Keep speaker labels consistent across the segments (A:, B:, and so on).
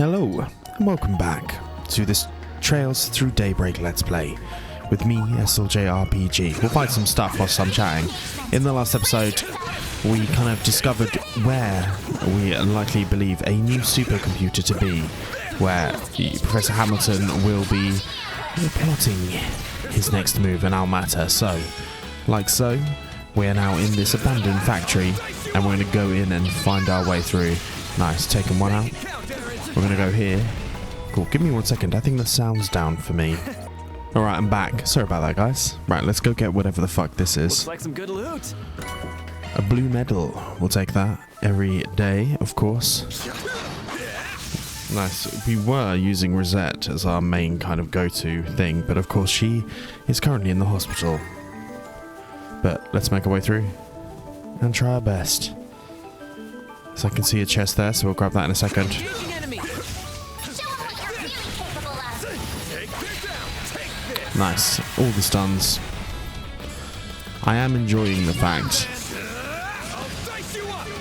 A: Hello, and welcome back to this Trails Through Daybreak Let's Play with me, SLJRPG. We'll find some stuff whilst I'm chatting. In the last episode, we kind of discovered where we likely believe a new supercomputer to be, where Professor Hamilton will be plotting his next move in Almata. So, like so, we are now in this abandoned factory, and we're going to go in and find our way through. Nice, taking one out. We're going to go here. Cool, give me 1 second. I think the sound's down for me. Alright, I'm back. Sorry about that, guys. Right, let's go get whatever the fuck this is.
B: Looks like some good loot.
A: A blue medal. We'll take that every day, of course. Nice. We were using Rosette as our main kind of go-to thing, but of course she is currently in the hospital. But let's make our way through and try our best. So I can see a chest there, so we'll grab that in a second. Nice. All the stuns. I am enjoying the fact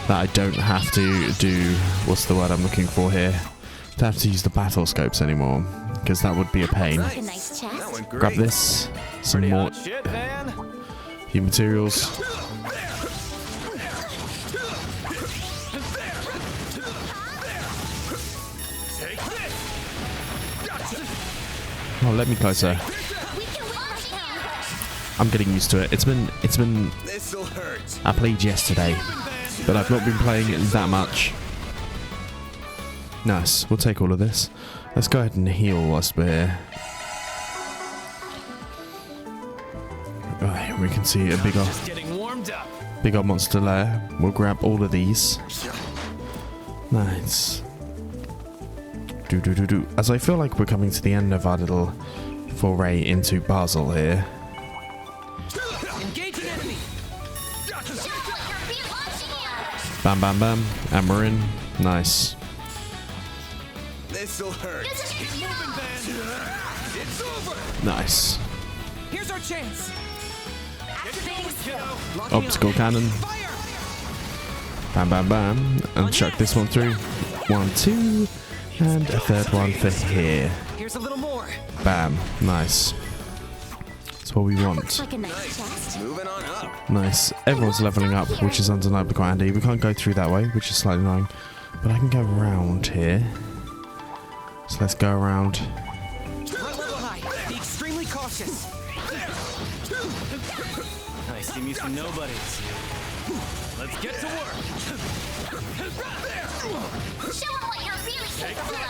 A: that I don't have to do, what's the word I'm looking for here? Don't have to use the battle scopes anymore, because that would be a pain. Grab this. Some more few materials. Oh, let me closer. I'm getting used to it. It's been. I played yesterday, but I've not been playing it that much. Nice. We'll take all of this. Let's go ahead and heal whilst we're here. Right, we can see a big old monster lair. We'll grab all of these. Nice. As I feel like we're coming to the end of our little foray into Basel here. Bam, bam, bam. And we're in. Nice.
B: This'll hurt. It's over.
A: Nice.
B: Here's our chance.
A: Obstacle cannon. Bam, bam, bam. And chuck this one through. 1, 2. And a third one for here.
B: Here's a little more.
A: Bam. Nice. That's what we want.
B: Moving on up.
A: Nice. Everyone's leveling up, which is undeniably quite handy. We can't go through that way, which is slightly annoying. But I can go around here. So let's go around.
B: Be extremely cautious. I see me some nobodies. Let's get to work.
C: Show them what you're really capable of.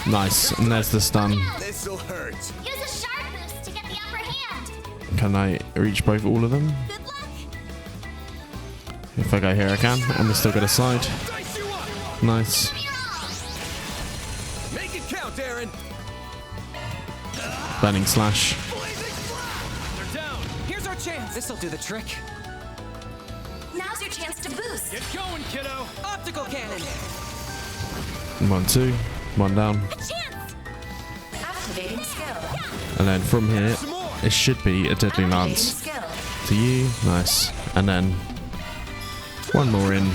A: Nice. And there's the stun.
B: This'll hurt.
C: Use a sharp boost to get the upper hand.
A: Can I reach both all of them?
C: Good luck.
A: If I go here, I can. And we still got a slide. Nice.
B: Make it count, Aaron.
A: Burning slash.
B: They're down. Here's our chance. This'll do the trick.
C: Now's your chance to boost.
B: Get going, kiddo. Optical cannon.
A: 1, 2. 1 down.
C: A chance. Activating skill.
A: And then from here, it should be a deadly lance.
C: Skill.
A: To you. Nice. And then one more in.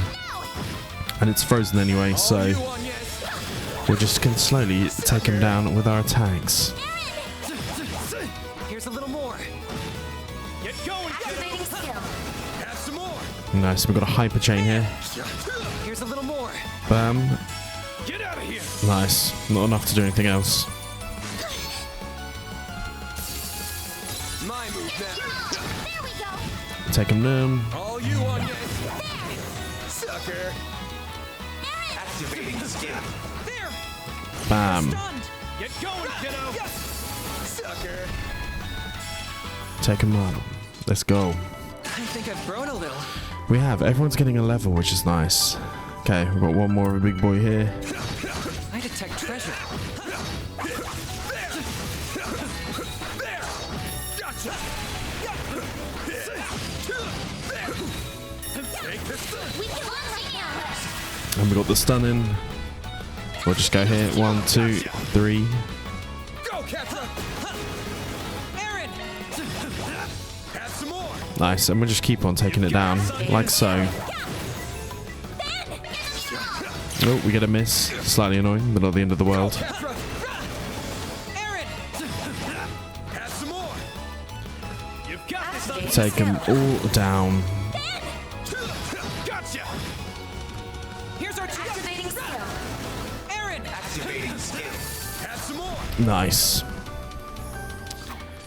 A: And it's frozen anyway, so we just can slowly take him down with our attacks.
B: Here's a little more. Get going,
C: Activating skill.
B: have some more.
A: Nice, we've got a hyper chain here.
B: Here's a little more.
A: Bam.
B: Get out of here.
A: Nice. Not enough to do anything else.
B: My move now.
C: There we go.
A: Take him down.
B: All you on this. Sucker. Activating the skill. There.
A: Bam.
B: Stunned. Get going, kiddo. Sucker.
A: Take him on. Let's go.
B: I think I've grown a little.
A: We have. Everyone's getting a level, which is nice. Okay, we've got one more of a big boy here.
B: I detect treasure. There. Gotcha.
C: We can launch right now.
A: And we got the stun in. We'll just go here. 1, 2, 3.
B: Go, Captain. Aaron.
A: Nice, and we'll just keep on taking it down, like so. Oh, we get a miss. Slightly annoying, but not the end of the world. Take them all down. Nice.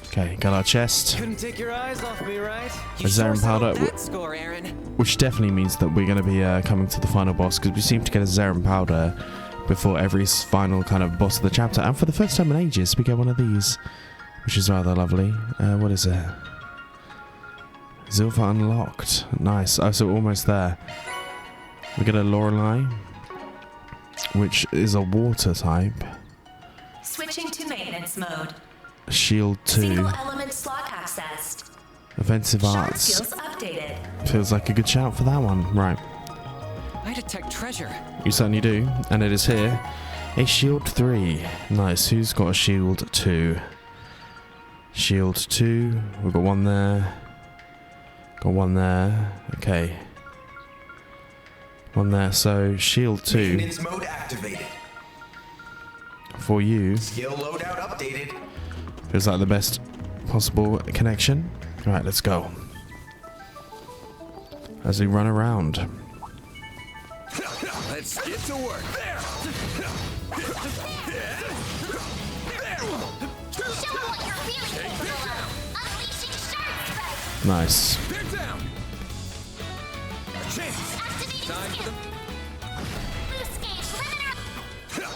A: Okay, got our chest.
B: Couldn't take your eyes off me, right?
A: A Zarin powder,
B: Score, Aaron.
A: which definitely means that we're going to be coming to the final boss, because we seem to get a Zarin powder before every final kind of boss of the chapter, and for the first time in ages we get one of these, which is rather lovely. What is it? Zilver unlocked. Nice. Oh, so we're almost there. We get a Lorelei, which is a water type.
D: Switching to maintenance mode.
A: Shield 2.
D: Single element slot accessed.
A: Offensive
D: Shard
A: arts.
D: skills updated.
A: Feels like a good shout for that one. Right.
B: I detect treasure.
A: You certainly do. And it is here. A shield 3. Nice. Who's got a shield 2? Shield 2. We've got one there. Got one there. Okay. One there. So shield 2.
E: Maintenance mode activated.
A: For you.
E: Skill loadout updated.
A: Feels like the best possible connection. Right, let's go. As we run around.
B: Let's get to work. There.
C: Show 'em what you're really capable of. Unleashing shard strike.
A: Nice.
B: They're down. A chance.
C: Activating
B: Time for
C: skill.
B: the
C: Boost gauge limiter.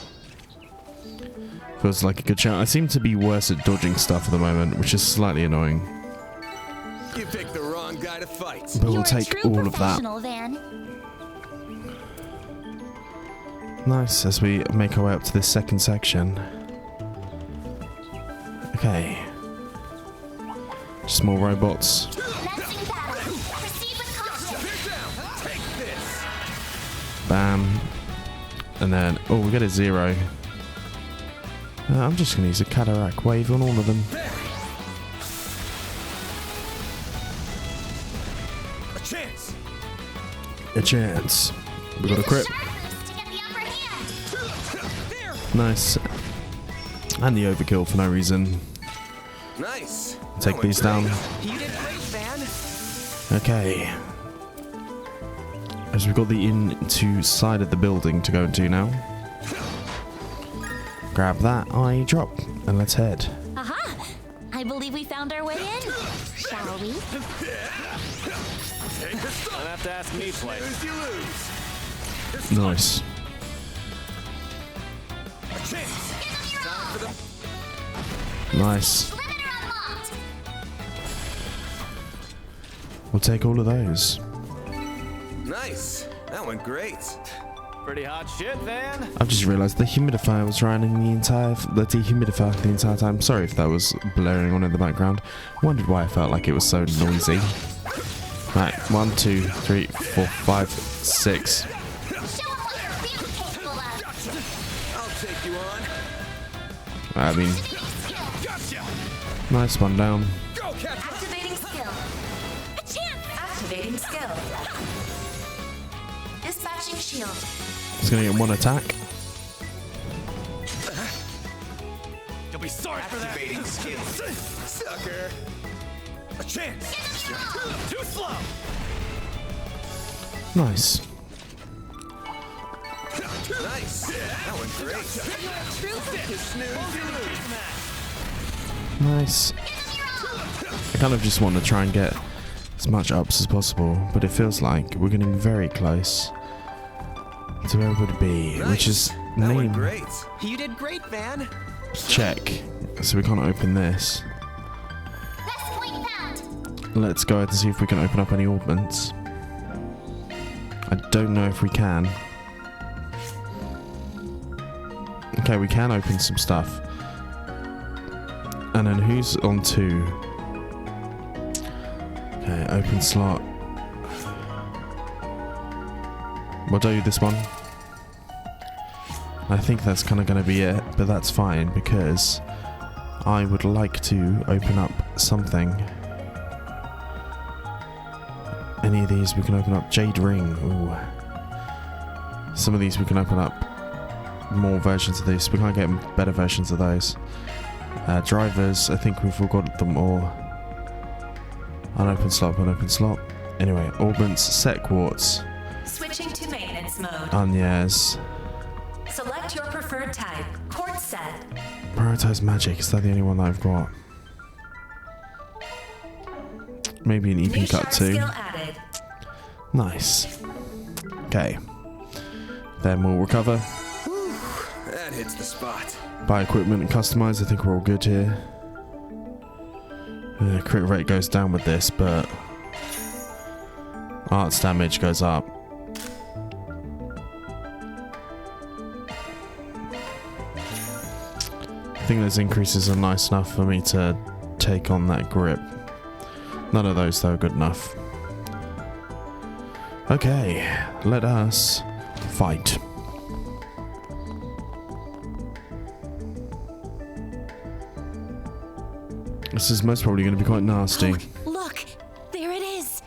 A: Feels like a good shout. I seem to be worse at dodging stuff at the moment, which is slightly annoying.
B: You picked the wrong guy to fight.
A: But we'll
C: You're a
A: take
C: true
A: all of that.
C: professional, Van.
A: Nice, as we make our way up to this second section. Okay. Just more robots.
C: Commencing battle. Proceed with caution.
B: They're down. Take this.
A: Bam. And then, oh, we get a 0. I'm just going to use a cataract wave on all of them.
B: A chance.
A: A chance. We got a crit.
C: Shard boost to get the upper hand.
B: There.
A: Nice. And the overkill for no reason.
B: Nice.
A: Take these down.
B: You did great, Van.
A: Okay. As we've got the into side of the building to go into now. Grab that eye drop and let's head.
C: Aha! I believe we found our way in. Shall we?
B: Don't have to ask me twice. Lose, you lose.
A: Nice.
B: A chance. Time for the
A: Nice.
C: Limiter unlocked.
A: We'll take all of those.
B: Nice. That went great. Pretty hot shit, Van.
A: I've just realised the humidifier was running the dehumidifier the entire time. Sorry if that was blaring on in the background. Wondered why I felt like it was so noisy. Right, 1, 2, 3, 4, 5, 6.
C: Show 'em what you're really capable of.
B: I'll take you on.
A: I mean,
B: Gotcha.
A: nice one down.
B: Go, Captain.
D: Activating skill.
C: A chance.
D: Activating skill. Dispatching shield.
A: He's gonna get one attack.
B: You'll be sorry for that.
E: Activating skill.
B: Sucker. A chance. Too slow.
A: Nice.
B: Nice. That went great. Snooze, you lose.
A: Nice. I kind of just want to try and get as much ups as possible, but it feels like we're getting very close to where it would be, which is
B: That went
A: name
B: great. You did great, Van.
A: check. So we can't open this.
C: Best point found.
A: Let's go ahead and see if we can open up any augments. I don't know if we can. Okay, we can open some stuff. And then who's on 2? Okay, open slot. We'll do this one. I think that's kind of going to be it, but that's fine because I would like to open up something. any of these we can open up. Jade Ring. Ooh. Some of these we can open up more versions of these. We can't get better versions of those. Drivers, I think we've all got them all. Unopened slot. Anyway, augments, set quartz.
D: Switching to maintenance mode.
A: Agnes.
D: Select your preferred type. Quartz set.
A: Prioritize magic. Is that the only one that I've got? Maybe an EP
D: New
A: cut
D: shard
A: too.
D: skill added.
A: Nice. Okay. Then we'll recover.
B: Whew, that hits the spot.
A: Buy equipment and customize. I think we're all good here. Crit rate goes down with this, but arts damage goes up. I think those increases are nice enough for me to take on that grip. None of those though are good enough. Okay, let us fight. This is most probably going to be quite nasty.
F: Look, there it is.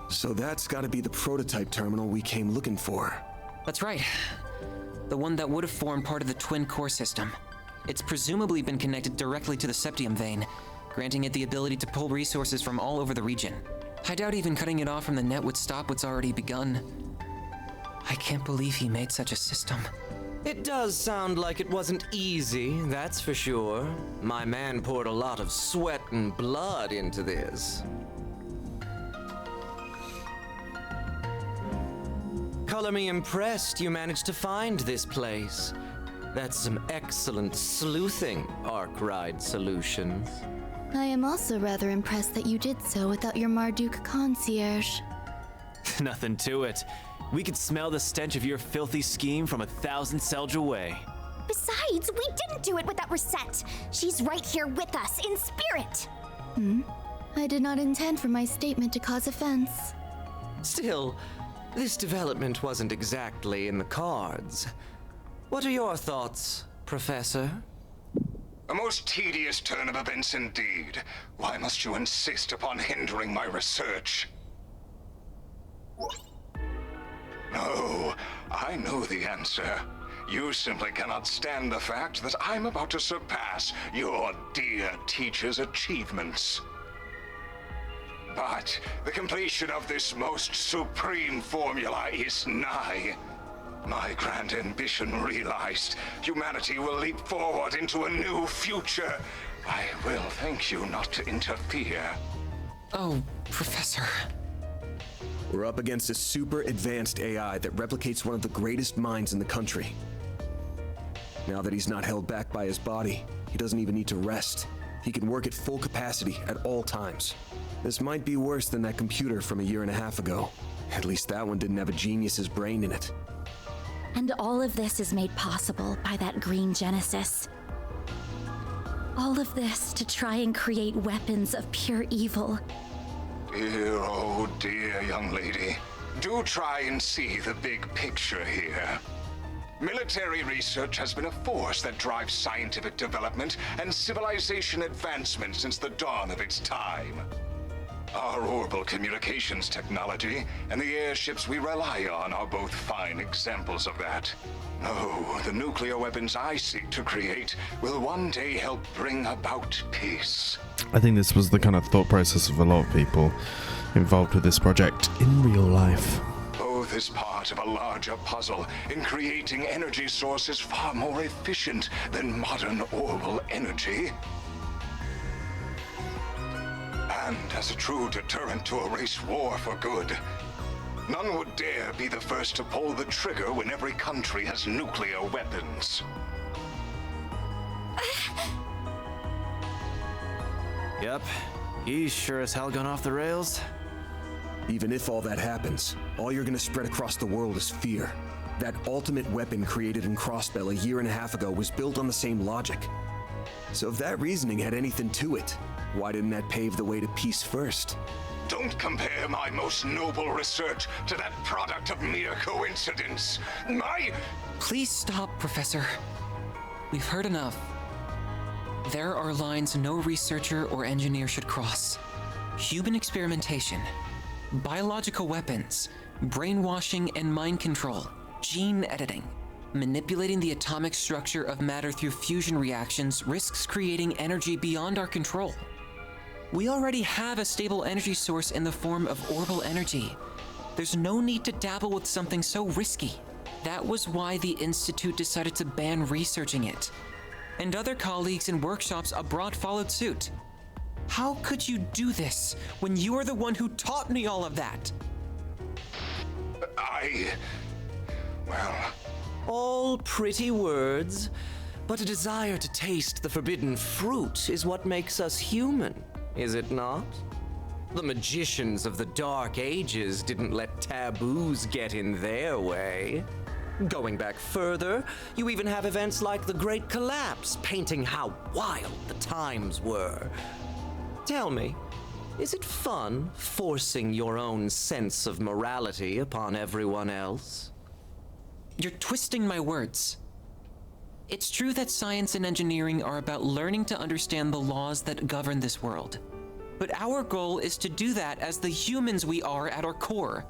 B: So that's gotta be the prototype terminal we came looking for.
G: That's right. The one that would have formed part of the twin core system. It's presumably been connected directly to the septium vein, granting it the ability to pull resources from all over the region. I doubt even cutting it off from the net would stop what's already begun. I can't believe he made such a system.
H: It does sound like it wasn't easy, that's for sure. My man poured a lot of sweat and blood into this. Color me impressed you managed to find this place. That's some excellent sleuthing, Arkhide solutions.
F: I am also rather impressed that you did so without your Marduk concierge.
I: Nothing to it. We could smell the stench of your filthy scheme from 1,000 Selge away.
C: Besides, we didn't do it without Reset. She's right here with us, in spirit.
F: I did not intend for my statement to cause offense.
H: Still, this development wasn't exactly in the cards. What are your thoughts, Professor?
J: A most tedious turn of events indeed. Why must you insist upon hindering my research? No, I know the answer. You simply cannot stand the fact that I'm about to surpass your dear teacher's achievements. But the completion of this most supreme formula is nigh. My grand ambition realized, humanity will leap forward into a new future. I will thank you not to interfere.
G: Oh, Professor.
B: We're up against a super advanced AI that replicates one of the greatest minds in the country. Now that he's not held back by his body, he doesn't even need to rest. He can work at full capacity at all times. This might be worse than that computer from 1.5 years ago. At least that one didn't have a genius's brain in it.
F: And all of this is made possible by that green Genesis. All of this to try and create weapons of pure evil.
J: Dear, oh dear, young lady. Do try and see the big picture here. Military research has been a force that drives scientific development and civilization advancement since the dawn of its time. Our orbital communications technology and the airships we rely on are both fine examples of that. No, the nuclear weapons I seek to create will one day help bring about peace.
A: I think this was the kind of thought process of a lot of people involved with this project in real life.
J: Both is part of a larger puzzle in creating energy sources far more efficient than modern orbital energy. And as a true deterrent to erase war for good, none would dare be the first to pull the trigger when every country has nuclear weapons.
I: Yep, he's sure as hell gone off the rails.
B: Even if all that happens, all you're gonna spread across the world is fear. That ultimate weapon created in Crossbell 1.5 years ago was built on the same logic. So if that reasoning had anything to it, why didn't that pave the way to peace first?
J: Don't compare my most noble research to that product of mere coincidence.
G: Please stop, Professor. We've heard enough. There are lines no researcher or engineer should cross. Human experimentation, Biological weapons, brainwashing and mind control, gene editing. Manipulating the atomic structure of matter through fusion reactions risks creating energy beyond our control. We already have a stable energy source in the form of orbital energy. There's no need to dabble with something so risky. That was why the Institute decided to ban researching it. And other colleagues in workshops abroad followed suit. How could you do this when you are the one who taught me all of that?
J: Well...
H: All pretty words, but a desire to taste the forbidden fruit is what makes us human, is it not? The magicians of the Dark Ages didn't let taboos get in their way. Going back further, you even have events like the Great Collapse painting how wild the times were. Tell me, is it fun forcing your own sense of morality upon everyone else?
G: You're twisting my words. It's true that science and engineering are about learning to understand the laws that govern this world. But our goal is to do that as the humans we are at our core.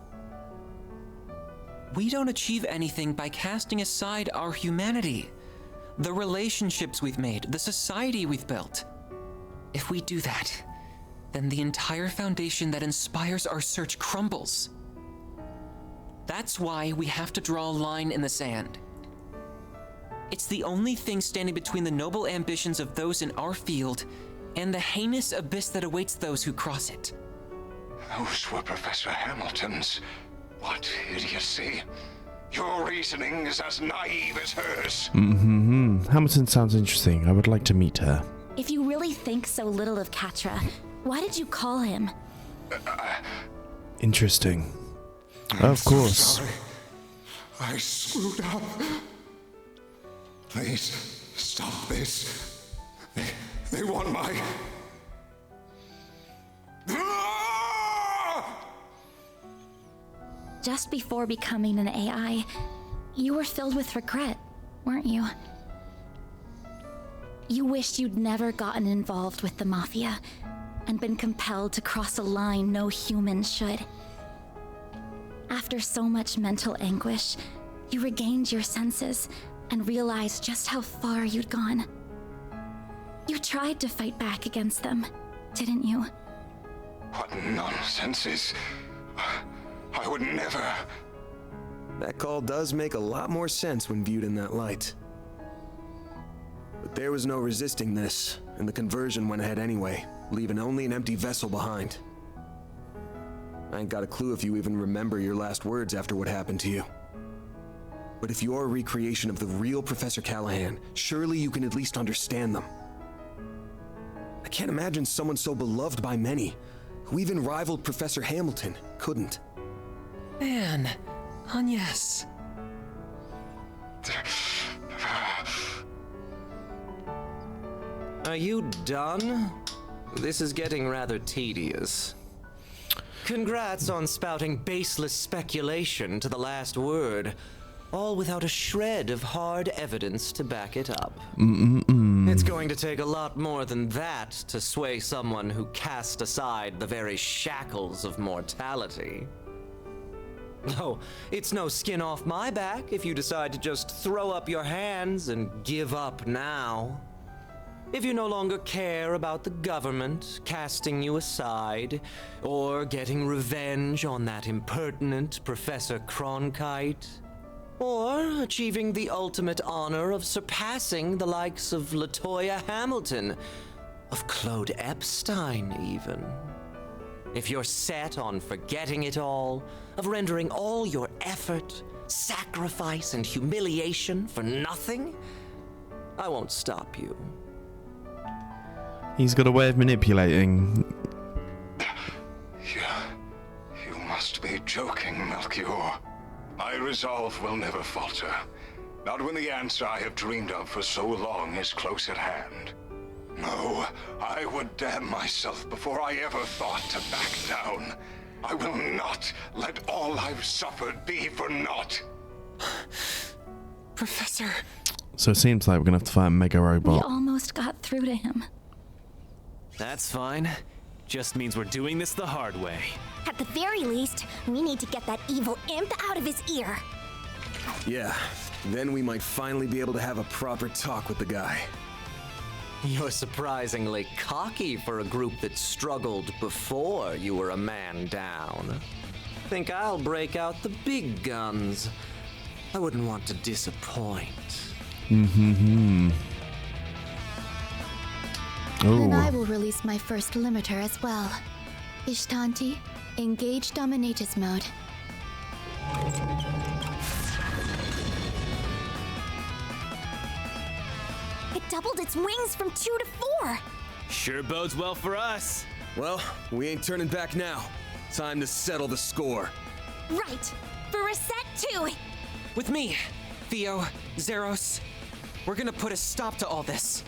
G: We don't achieve anything by casting aside our humanity, the relationships we've made, the society we've built. If we do that, then the entire foundation that inspires our search crumbles. That's why we have to draw a line in the sand. It's the only thing standing between the noble ambitions of those in our field and the heinous abyss that awaits those who cross it.
J: Those were Professor Hamilton's. What idiocy. Your reasoning is as naive as hers.
A: Hamilton sounds interesting. I would like to meet her.
F: If you really think so little of Catra, why did you call him?
A: Interesting. Of course.
J: Sorry. I screwed up. Please, stop this. They want my...
F: Just before becoming an AI, you were filled with regret, weren't you? You wished you'd never gotten involved with the Mafia and been compelled to cross a line no human should. After so much mental anguish, you regained your senses and realized just how far you'd gone. You tried to fight back against them, didn't you?
J: What nonsense. I would never...
B: That call does make a lot more sense when viewed in that light. But there was no resisting this, and the conversion went ahead anyway, leaving only an empty vessel behind. I ain't got a clue if you even remember your last words after what happened to you. But if you're a recreation of the real Professor Callahan, surely you can at least understand them. I can't imagine someone so beloved by many, who even rivaled Professor Hamilton, couldn't.
G: Man, Agnes.
H: Are you done? This is getting rather tedious. Congrats on spouting baseless speculation to the last word, all without a shred of hard evidence to back it up. It's going to take a lot more than that to sway someone who cast aside the very shackles of mortality. No, it's no skin off my back if you decide to just throw up your hands and give up now. If you no longer care about the government casting you aside, or getting revenge on that impertinent Professor Cronkite, or achieving the ultimate honor of surpassing the likes of LaToya Hamilton, of Claude Epstein even. If you're set on forgetting it all, of rendering all your effort, sacrifice, and humiliation for nothing, I won't stop you.
A: He's got a way of manipulating.
J: You must be joking, Melchior. My resolve will never falter. Not when the answer I have dreamed of for so long is close at hand. No, I would damn myself before I ever thought to back down. I will not let all I've suffered be for naught.
G: Professor.
A: So it seems like we're gonna have to fight a mega robot.
F: We almost got through to him.
I: That's fine. Just means we're doing this the hard way.
C: At the very least, we need to get that evil imp out of his ear.
B: Yeah, then we might finally be able to have a proper talk with the guy.
H: You're surprisingly cocky for a group that struggled before you were a man down. Think I'll break out the big guns. I wouldn't want to disappoint.
F: Then I
A: Oh,
F: will release my first limiter as well. Ishtanti, engage Dominatus mode.
C: It doubled its wings from 2 to 4.
I: Sure bodes well for us.
B: Well, we ain't turning back now. Time to settle the score.
C: Right. For reset 2.
G: With me, Theo, Zeros. We're gonna put a stop to all this.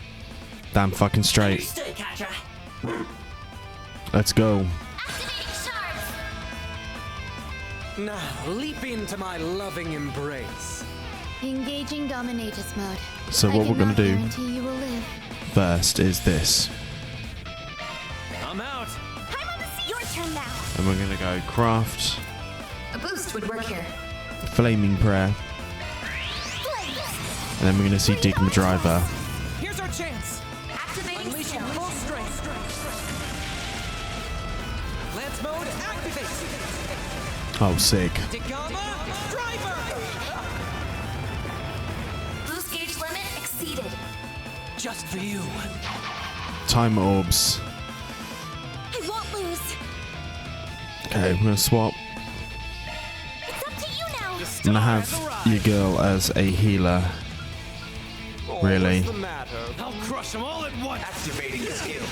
A: damn fucking straight.
D: Understood, Katra.
A: Let's go.
C: Activating shards.
H: Now, leap into my loving embrace.
F: Engaging Dominatus mode.
A: So what we're gonna do
F: guarantee you will live.
A: first is this.
I: I'm out.
C: I'm on the seat. Your turn now.
A: And we're gonna go craft,
D: A boost would work here.
A: flaming prayer,
C: Blaze.
A: and then we're gonna see Digma Driver.
G: Here's our chance.
D: Activating
G: Unleashing
D: skill.
G: full strength. Lance mode activate.
A: Oh, sick.
G: Digama driver.
D: Boost gauge limit exceeded.
G: Just for you.
A: Time orbs.
C: I won't lose.
A: Okay, we're gonna swap.
C: It's up to you now.
A: I'm gonna have your girl as a healer. Really?
H: What's the matter?
I: I'll crush them all at once.
E: Activating skill.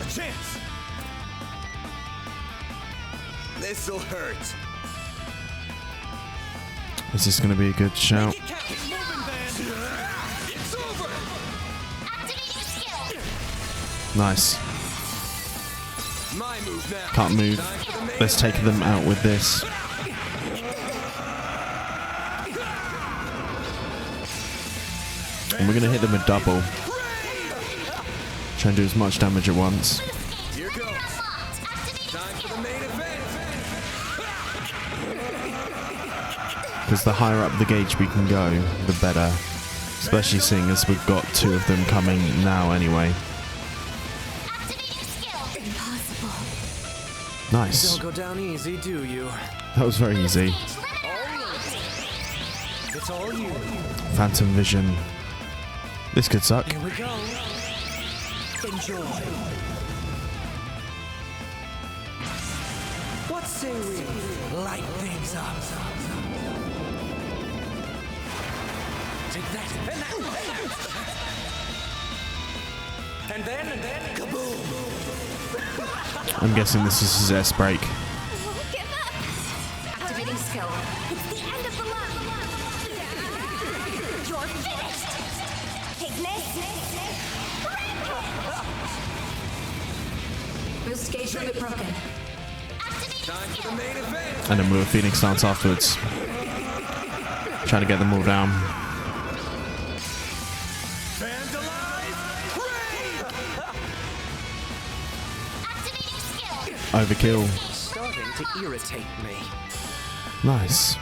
I: A chance.
B: This'll hurt.
A: Is this gonna be a good shout?
I: Get Captain moving, band. It's over.
C: Activating skill.
A: Nice.
B: My move now.
A: Can't move. Let's take them out with this. And we're gonna hit them with double. Try and do as much damage at once.
B: Here goes. Time for the main event.
A: Because the higher up the gauge we can go, the better. Especially seeing as we've got 2 of them coming now anyway.
C: Activating skill.
F: Impossible.
A: Nice.
H: Don't go down easy, do you?
A: That was very easy.
H: It's all you.
A: Phantom Vision. This could suck.
H: Here we go. Enjoy. What say we light things up? Take that, and then, kaboom!
A: I'm guessing this is his S break.
C: I won't give up.
D: Activating skill.
C: It's the end of the line. You're finished. Ignis.
D: Boost gauge limit broken.
B: Time for the main event.
A: And then we'll Phoenix Dance afterwards. Trying to get them all down.
C: Activating skill.
A: Overkill.
H: Starting to irritate me.
A: Nice.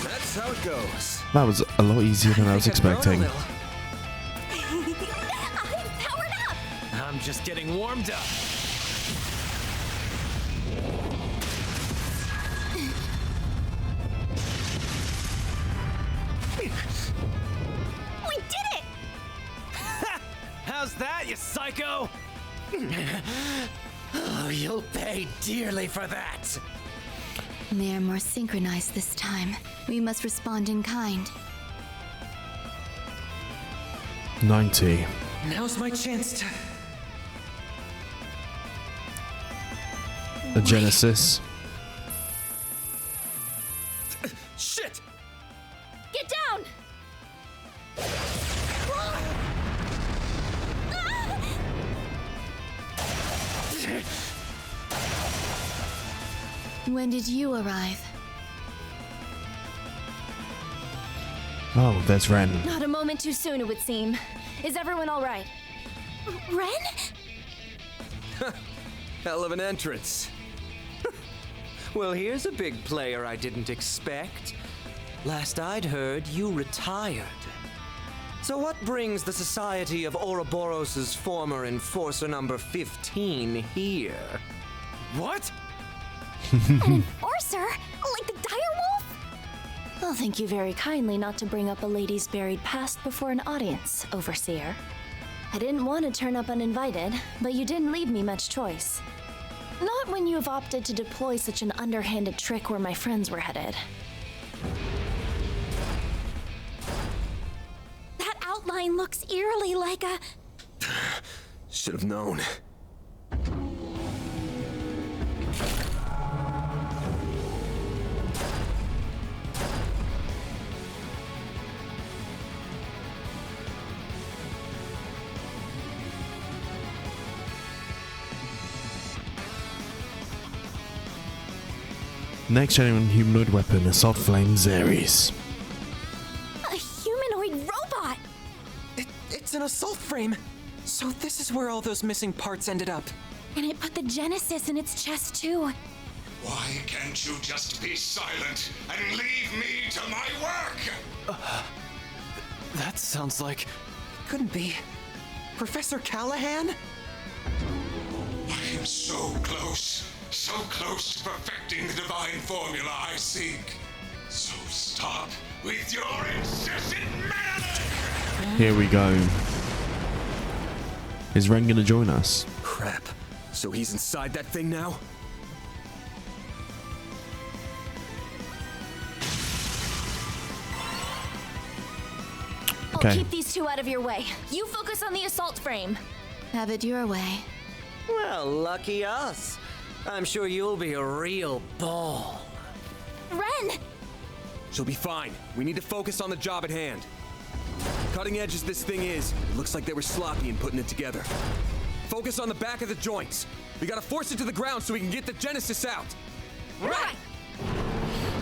B: That's how it goes.
A: That was a lot easier than I was expecting.
C: I'm powered up.
I: I'm just getting warmed up.
C: We did it.
I: How's that, you psycho?
H: Oh, you'll pay dearly for that.
F: They are more synchronized this time. We must respond in kind.
A: 90.
G: Now's my chance to.
A: A Genesis.
B: Shit!
C: Get down.
F: When did you arrive?
A: Oh, there's Ren.
C: Not a moment too soon, it would seem. Is everyone all right? Ren?
H: Hell of an entrance. Well, here's a big player I didn't expect. Last I'd heard, you retired. So what brings the Society of Ouroboros' former enforcer number 15 here?
I: What?
C: An enforcer? Like the direwolf?
F: I'll thank you very kindly not to bring up a lady's buried past before an audience, Overseer. I didn't want to turn up uninvited, but you didn't leave me much choice. Not when you have opted to deploy such an underhanded trick where my friends were headed.
C: That outline looks eerily like a...
B: Should have known.
A: Next genuine humanoid weapon, Assault Flame Zeres.
C: a humanoid robot!
G: It's an assault frame. So this is where all those missing parts ended up.
C: And it put the Genesis in its chest too.
J: Why can't you just be silent and leave me to my work?
I: That sounds like...
G: Couldn't be. Professor Callahan?
J: I am so close to perfecting the divine formula I seek. So stop with your incessant meddling!
A: Here we go. Is Ren gonna join us?
B: Crap. So he's inside that thing now?
A: Okay.
C: I'll keep these two out of your way. You focus on the assault frame.
F: Have it your way.
H: Well, lucky us. I'm sure you'll be a real ball.
C: Ren!
B: She'll be fine. We need to focus on the job at hand. Cutting edge as this thing is, it looks like they were sloppy in putting it together. Focus on the back of the joints. We gotta force it to the ground so we can get the Genesis out.
C: Right!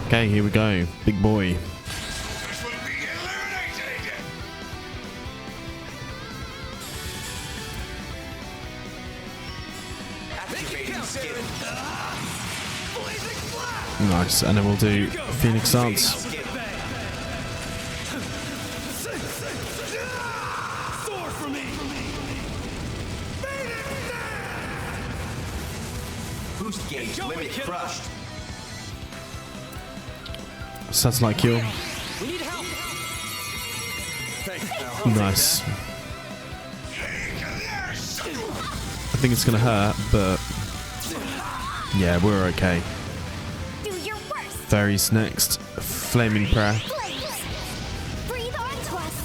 A: Okay, here we go. Big boy.
J: This will be eliminated!
E: Activating skin.
A: Nice. And then we'll do Phoenix Dance.
E: Boost gauge limit crushed.
A: Satellite kill.
B: We need help! Thanks, pal.
A: Nice. I think it's gonna hurt, but yeah, we're okay.
C: Do your worst!
A: Fairies next. Flaming prayer.
C: Flames! Breathe onto us!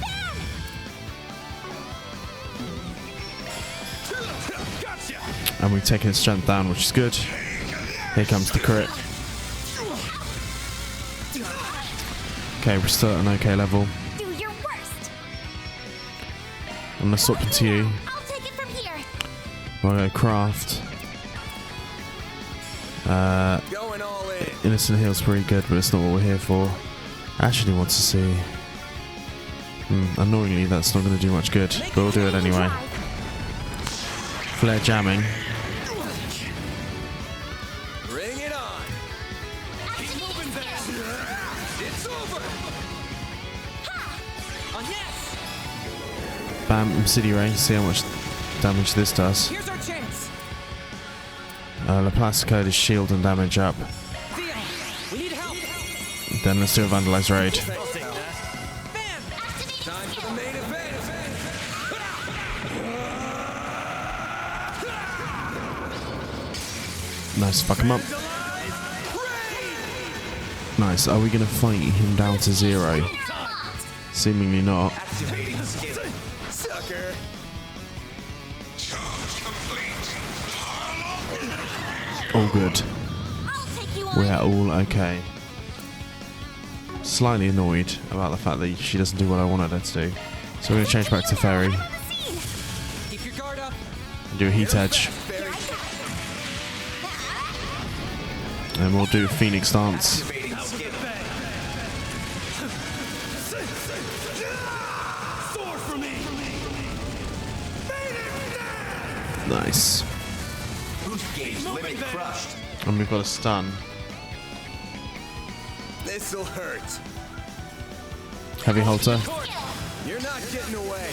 C: Bam!
A: And we've taken his strength down, which is good. Here comes the crit. Okay, we're still at an okay level.
C: Do your worst!
A: I'm gonna swap into you.
C: I'll take it from here!
A: We'll go craft.
B: Going all in.
A: Innocent Heal's pretty good, but it's not what we're here for. I actually want to see. Annoyingly, that's not going to do much good, but we'll do it anyway. Flare jamming.
B: Bring it on! Keep moving fast! It's over!
A: Bam, City Ray. See how much damage this does.
G: Here's our chance.
A: Laplace code is shield and damage up.
G: Theo, we need help.
A: Then let's do a Vandalize raid.
G: Bam!
B: Time for the main event!
A: Nice, fuck him up. Nice. Are we going to fight him down to 0? Seemingly not.
E: Activating skin.
B: Sucker!
J: Charge complete.
A: All good.
C: I'll take you on!
A: We're all okay. Slightly annoyed about the fact that she doesn't do what I wanted her to do. So we're going to change back to Fairy.
G: Keep your guard up.
A: And do a Heat Edge. And we'll do Phoenix Dance.
E: Activating skin.
A: Nice.
E: Boost gauge limit crushed.
A: And we've got a stun.
B: This'll hurt.
A: Heavy halter.
B: You're not getting away.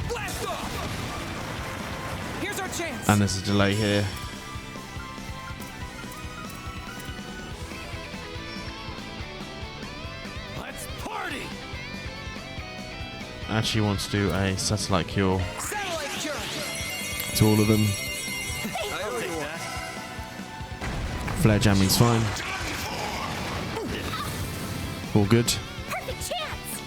K: Blast off! Here's our chance.
A: And there's a delay here.
K: Let's party!
A: I actually want to do a satellite cure
K: Satellite cure.
A: to all of them.
K: I'll take that.
A: Flare jamming's fine. All good.
C: Perfect chance.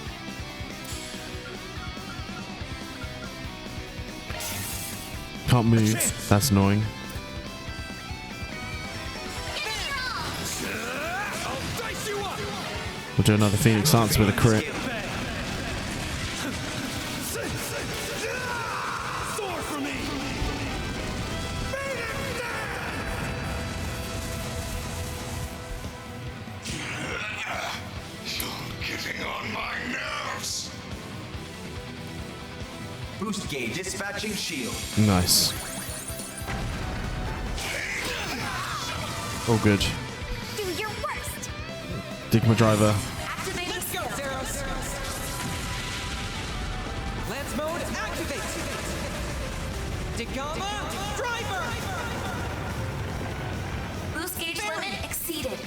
A: Can't move. That's annoying.
K: I'll dice you up.
A: We'll do another Phoenix Lance with a crit.
K: Soar for me.
J: You're getting on my nerves.
E: Boost gauge dispatching shield.
A: Nice. All good.
C: Do your worst.
A: Digma driver.
D: Activating
K: Let's go,
D: skill.
K: Zeros. Lance mode activate. Digama driver.
D: Boost gauge limit exceeded.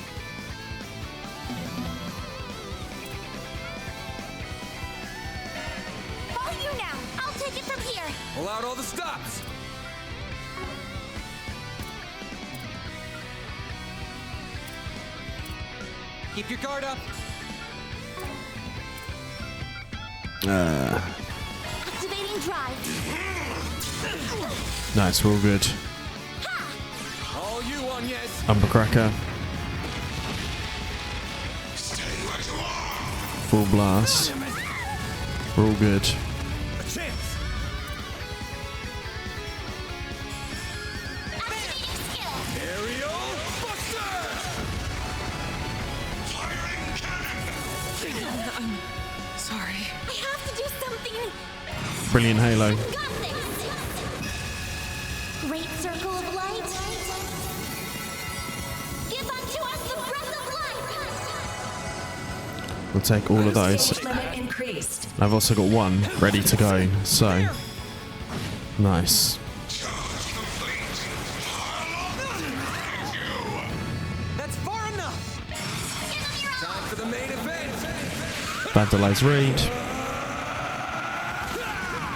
C: Follow you now. I'll take it from here.
K: Pull out all the stops. Keep your guard up.
C: Activating drive.
A: Nice, we're all good.
K: All you on, yes.
A: Umbercracker.
J: Stay where you are.
A: Full blast. We're all good.
K: A chance.
C: Activating skill.
K: Aerial buster.
J: Firing cannon.
D: Sorry.
C: I have to do something.
A: Brilliant halo.
C: Got this. Great circle of light. Give unto us the breath of life.
A: We'll take all of those.
D: Gauge limit increased.
A: I've also got one ready to go, so nice.
J: Charge complete. I'll you.
K: That's far enough. Time for the main event.
A: Vandalize raid.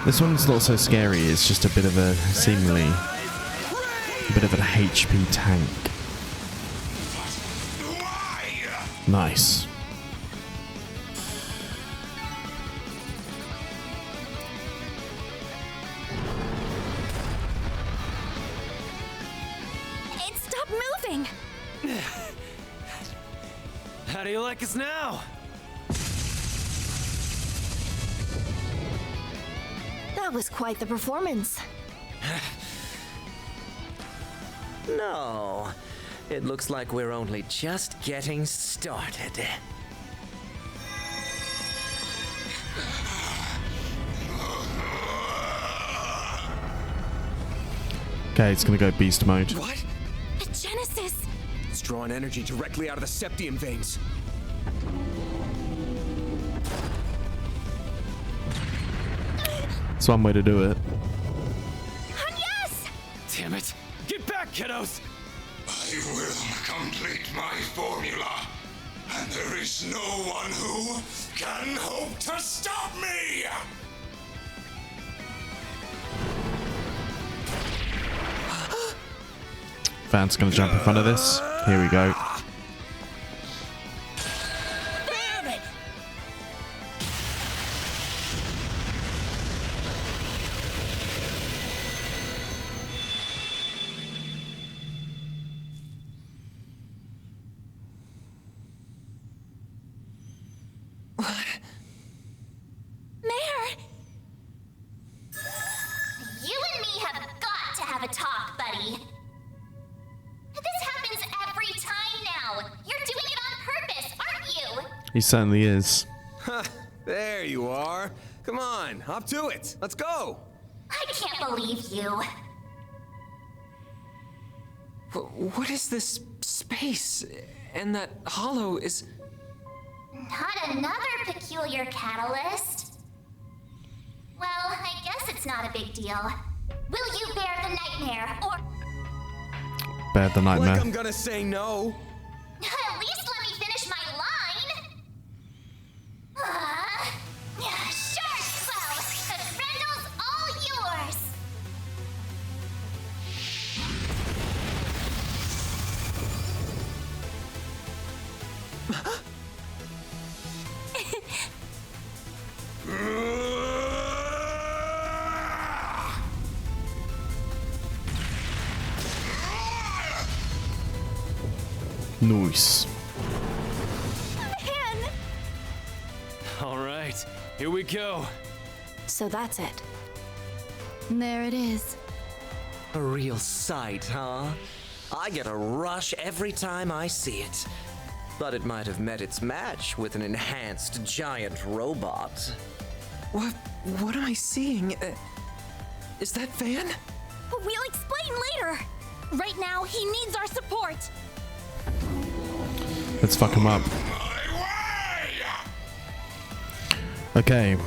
A: This one's not so scary, it's just a bit of a seemingly a bit of an HP tank.
J: Why?
A: Nice.
C: It stopped moving.
K: How do you like us now?
C: That was quite the performance.
H: No. It looks like we're only just getting started.
A: Okay, it's gonna go beast mode.
K: What?
C: A Genesis.
B: It's drawing energy directly out of the septium veins.
A: It's one way to do it.
C: Yes.
K: Damn it. Get back, kiddos.
J: I will complete my formula, and there is no one who can hope to stop me!
A: Van's gonna jump in front of this. Here we go.
K: Damn it.
C: Mayor. You and me have got to have a talk, buddy. This happens every time now. You're doing it on purpose, aren't you?
A: He certainly is.
B: There you are. Come on, up to it. Let's go.
C: I can't believe you.
G: What is this space? And that hollow is...
C: Not another peculiar catalyst. Well, I guess it's not a big deal. Will you bear the nightmare, or...
A: Bear the nightmare.
K: Like I'm gonna say no.
C: At least let me finish my line. Sure, well, the Grendel's all yours.
A: Nice.
F: Man!
I: All right, here we go.
D: So that's it.
F: There it is.
H: A real sight, huh? I get a rush every time I see it. But it might have met its match with an enhanced giant robot.
G: What am I seeing? Is that Van?
F: We'll explain later. Right now, he needs our support.
A: Let's fuck him up. Okay.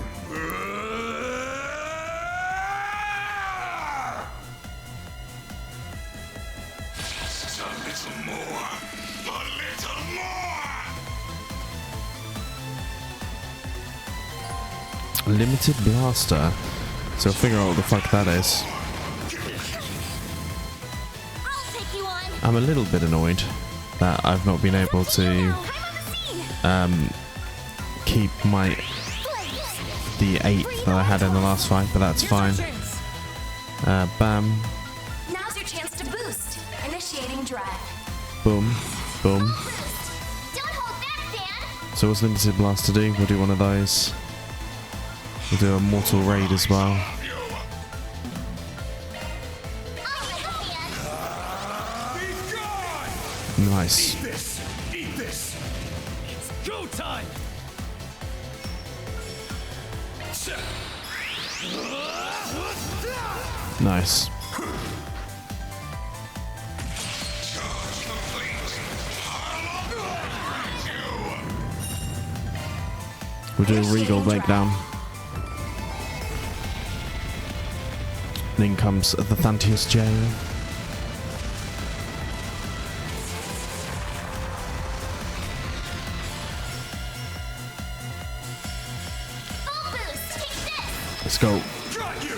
J: Just a little more. A little more.
A: Limited blaster. So I'll figure out what the fuck that is.
F: I'll take you on.
A: I'm a little bit annoyed that I've not been able to keep the 8 that I had in the last fight, but that's fine. Bam.
D: Now's your chance to boost. Initiating drive.
A: Boom. Boom.
C: Don't hold back, Dan.
A: So what's Limited Blaster do? We'll do one of those. We'll do a Mortal Raid as well. Nice.
J: Eat this. Eat this.
I: It's go time.
A: Nice.
J: Charge complete. I'll obliterate you.
A: We'll do a Regal Breakdown. Then comes the Thantius Jail.
C: Full boost. Take this.
A: Let's go.
J: Got you.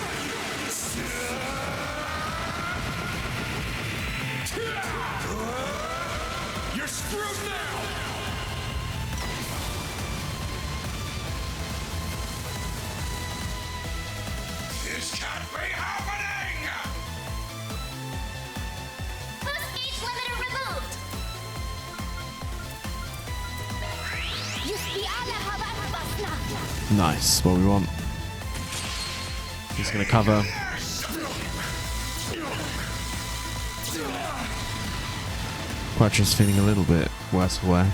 J: You're screwed now. This can't be happening.
C: Boost gauge limiter removed.
A: Nice. What we want. He's gonna cover. Quatra's feeling a little bit worse for wear.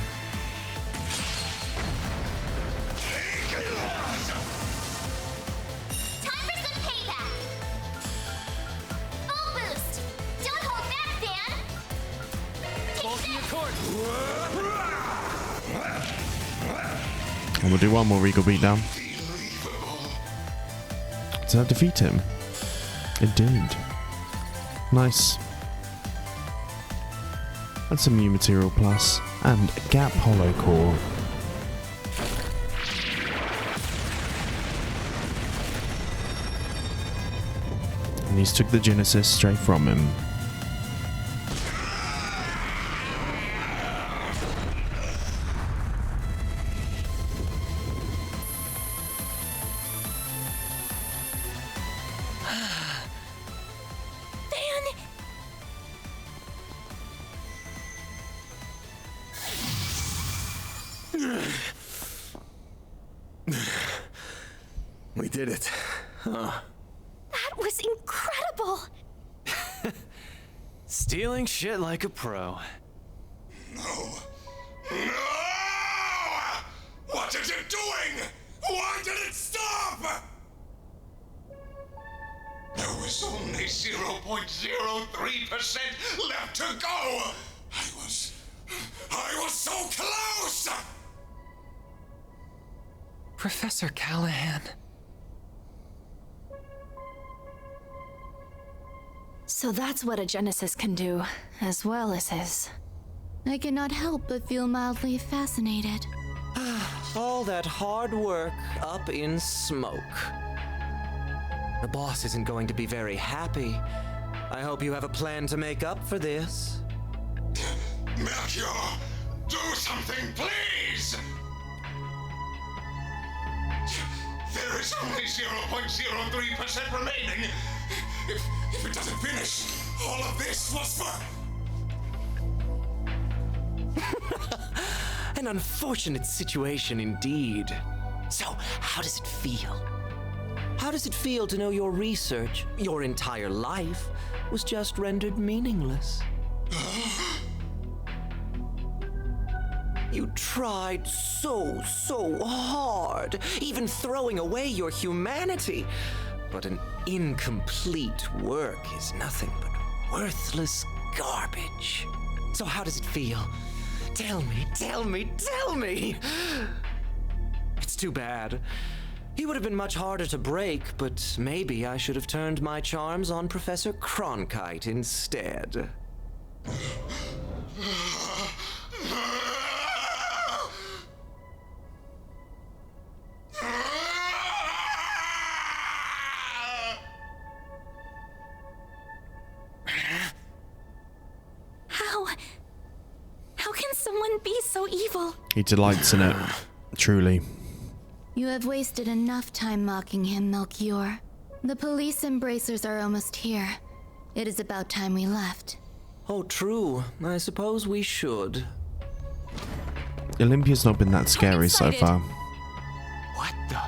C: Time for some payback. Full boost. Don't hold back, Dan. Take this.
A: And we'll do one more Regal Beatdown. Does that defeat him? It did. Nice. And some new material plus. And Gap Hollow Core. And he's took the Genesis straight from him.
B: We did it. Huh.
F: That was incredible.
I: Stealing shit like a pro.
J: No! What is it doing? Why did it stop? No. was only 0.03% left to go! I was so close!
G: Professor Callahan.
L: So that's what a Genesis can do, as well as his.
F: I cannot help but feel mildly fascinated.
H: All that hard work up in smoke. The boss isn't going to be very happy. I hope you have a plan to make up for this.
J: Melchior, do something, please! There is only 0.03% remaining. If it doesn't finish, all of this was for...
H: An unfortunate situation indeed. So, how does it feel? How does it feel to know your research, your entire life, was just rendered meaningless? You tried so hard, even throwing away your humanity. But an incomplete work is nothing but worthless garbage. So how does it feel? Tell me. It's too bad. He would have been much harder to break, but maybe I should have turned my charms on Professor Cronkite instead.
F: How can someone be so evil?
A: He delights in it, truly.
F: You have wasted enough time mocking him, Melchior. The police embracers are almost here. It is about time we left.
H: Oh, true. I suppose we should.
A: Olympia's not been that scary so far.
E: What the?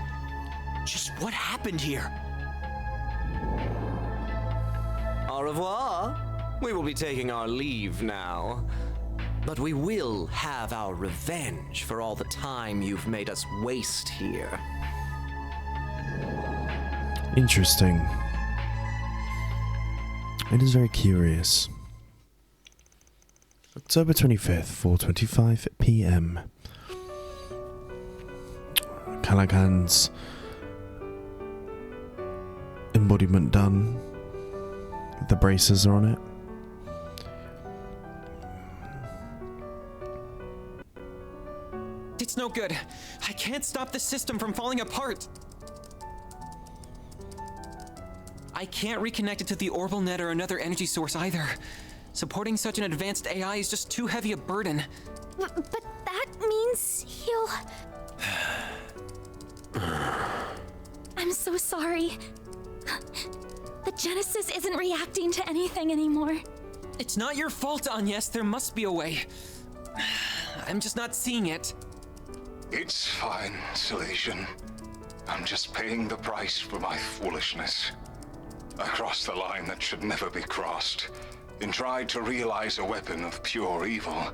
E: Just what happened here?
H: Au revoir. We will be taking our leave now. But we will have our revenge for all the time you've made us waste here.
A: Interesting. It is very curious. October 25th, 4:25 p.m. Callaghan's embodiment done. The braces are on it.
G: It's no good. I can't stop the system from falling apart. I can't reconnect it to the orbital net or another energy source either. Supporting such an advanced AI is just too heavy a burden.
F: But that means he'll... I'm so sorry. The Genesis isn't reacting to anything anymore.
G: It's not your fault, Agnes. There must be a way. I'm just not seeing it.
J: It's fine, Salesian. I'm just paying the price for my foolishness. I crossed the line that should never be crossed, and tried to realize a weapon of pure evil.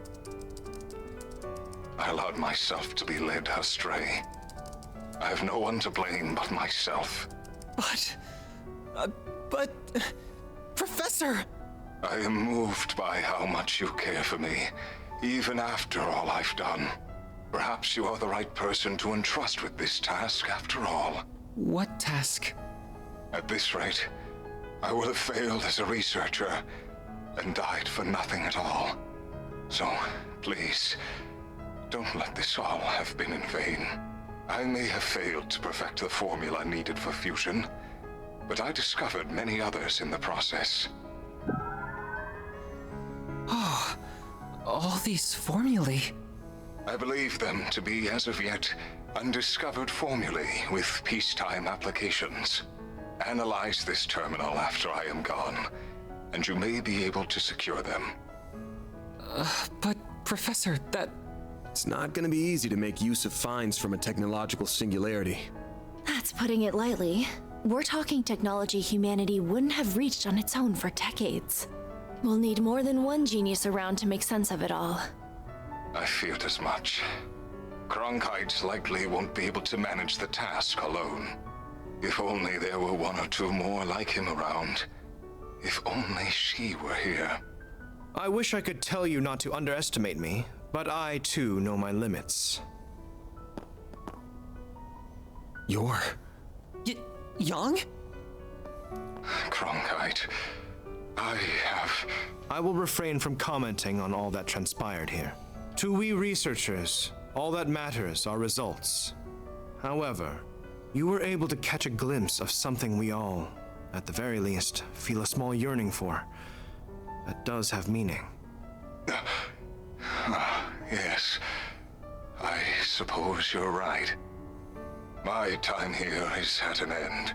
J: I allowed myself to be led astray. I have no one to blame but myself.
G: But... Professor!
J: I am moved by how much you care for me, even after all I've done. Perhaps you are the right person to entrust with this task after all.
G: What task?
J: At this rate, I will have failed as a researcher and died for nothing at all. So, please, don't let this all have been in vain. I may have failed to perfect the formula needed for fusion, but I discovered many others in the process.
G: Oh, all these formulae.
J: I believe them to be, as of yet, undiscovered formulae with peacetime applications. Analyze this terminal after I am gone, and you may be able to secure them.
G: But, Professor, that...
B: It's not gonna be easy to make use of finds from a technological singularity.
L: That's putting it lightly. We're talking technology humanity wouldn't have reached on its own for decades. We'll need more than one genius around to make sense of it all.
J: I feared as much. Cronkite likely won't be able to manage the task alone. If only there were one or two more like him around. If only she were here.
K: I wish I could tell you not to underestimate me, but I too know my limits.
H: You're... young?
J: Cronkite,
K: I will refrain from commenting on all that transpired here. To we researchers, all that matters are results. However, you were able to catch a glimpse of something we all, at the very least, feel a small yearning for. That does have meaning.
J: Yes. I suppose you're right. My time here is at an end.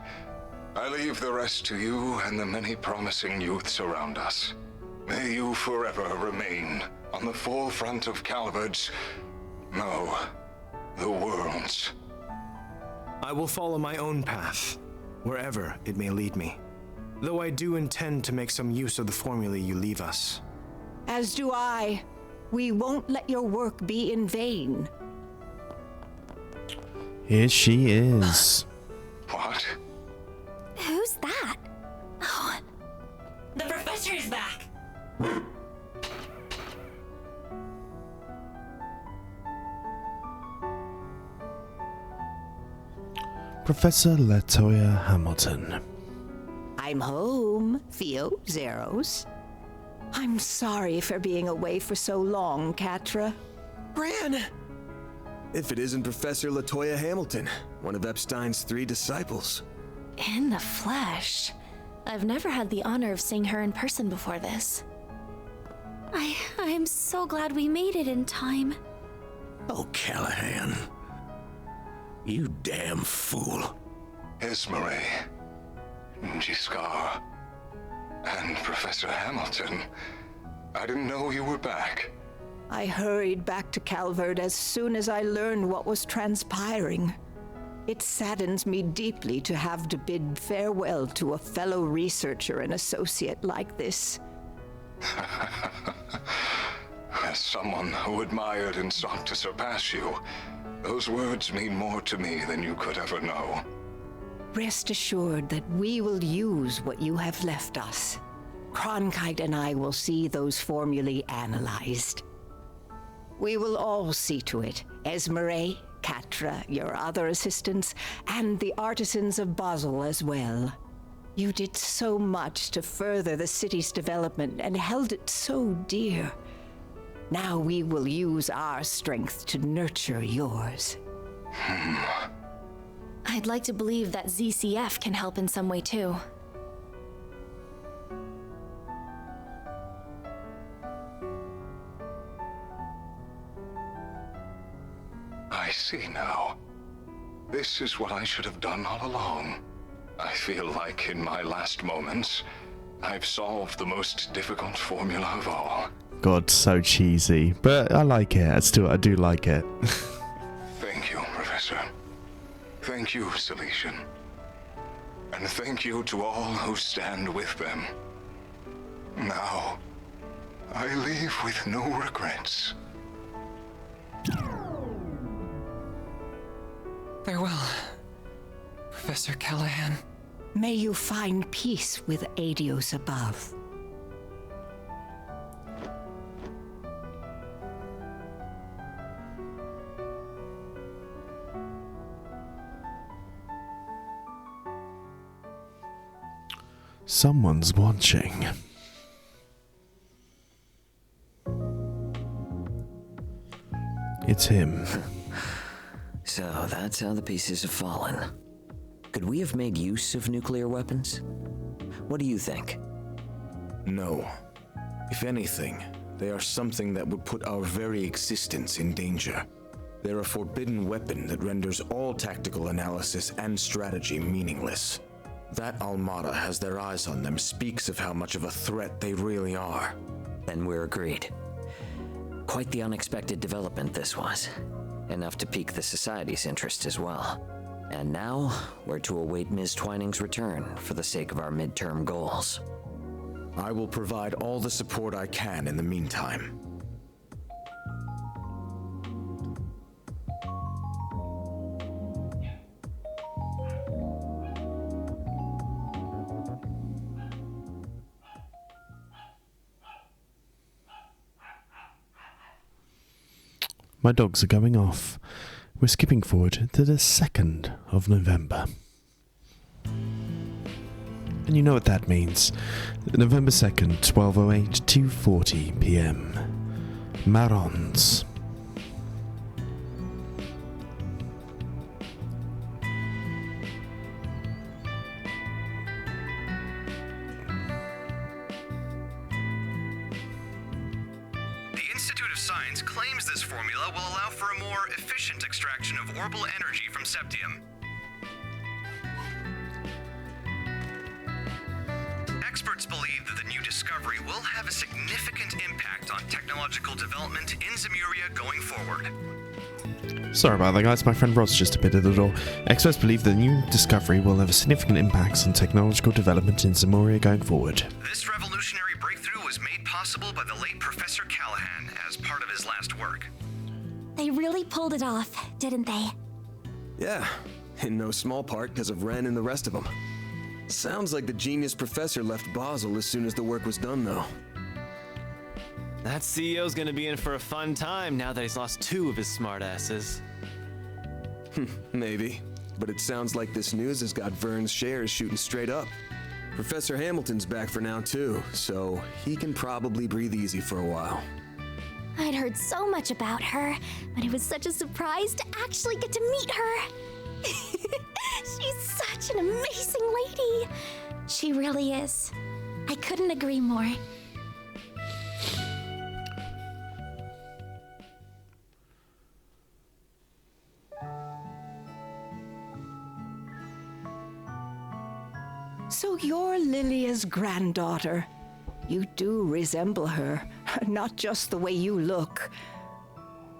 J: I leave the rest to you and the many promising youths around us. May you forever remain on the forefront of Calvard's... no, the world's.
K: I will follow my own path, wherever it may lead me. Though I do intend to make some use of the formulae you leave us.
M: As do I. We won't let your work be in vain.
A: Here she is.
J: What?
F: Who's that? Oh.
D: The professor is back!
A: Professor Latoya Hamilton.
M: I'm home, Theo Zeros. I'm sorry for being away for so long, Catra.
B: Bran! If it isn't Professor Latoya Hamilton, one of Epstein's 3 disciples.
L: In the flesh. I've never had the honor of seeing her in person before this.
F: I'm so glad we made it in time.
N: Oh, Callahan. You damn fool.
J: Esmeralda, Giscard, and Professor Hamilton. I didn't know you were back.
M: I hurried back to Calvard as soon as I learned what was transpiring. It saddens me deeply to have to bid farewell to a fellow researcher and associate like this.
J: As someone who admired and sought to surpass you, those words mean more to me than you could ever know.
M: Rest assured that we will use what you have left us. Cronkite and I will see those formulae analyzed. We will all see to it, Esmeralda, Catra, your other assistants, and the artisans of Basel as well. You did so much to further the city's development and held it so dear. Now we will use our strength to nurture yours.
L: I'd like to believe that ZCF can help in some way too.
J: I see now. This is what I should have done all along. I feel like in my last moments, I've solved the most difficult formula of all.
A: God, so cheesy, but I like it. I do like it.
J: Thank you, Professor. Thank you, Salesian. And thank you to all who stand with them. Now, I leave with no regrets.
G: Farewell, Professor Callahan.
M: May you find peace with Adios above.
A: Someone's watching. It's him.
O: So that's how the pieces have fallen. Could we have made use of nuclear weapons? What do you think?
K: No. If anything, they are something that would put our very existence in danger. They're a forbidden weapon that renders all tactical analysis and strategy meaningless. That Armada has their eyes on them speaks of how much of a threat they really are.
O: Then we're agreed. Quite the unexpected development this was. Enough to pique the Society's interest as well. And now, we're to await Ms. Twining's return for the sake of our midterm goals.
K: I will provide all the support I can in the meantime.
A: My dogs are going off. We're skipping forward to the 2nd of November. And you know what that means. November 2nd, 12:08, 2:40 p.m. Marons.
P: Science claims this formula will allow for a more efficient extraction of orbital energy from septium. Experts believe that the new discovery will have a significant impact on technological development in Zemuria going forward.
A: Sorry about that, guys. My friend Rod's just appeared at the door. Experts believe the new discovery will have a significant impact on technological development in Zemuria going forward.
P: This revolutionary breakthrough was made possible by the late Professor Callahan as part of his last work.
F: They really pulled it off, didn't they?
B: Yeah, in no small part because of Ren and the rest of them. Sounds like the genius professor left Basel as soon as the work was done, though.
I: That CEO's gonna be in for a fun time now that he's lost 2 of his smartasses.
B: Maybe, but it sounds like this news has got Vern's shares shooting straight up. Professor Hamilton's back for now too, so he can probably breathe easy for a while.
F: I'd heard so much about her, but it was such a surprise to actually get to meet her. She's such an amazing lady. She really is. I couldn't agree more.
M: So you're Lilia's granddaughter. You do resemble her, not just the way you look.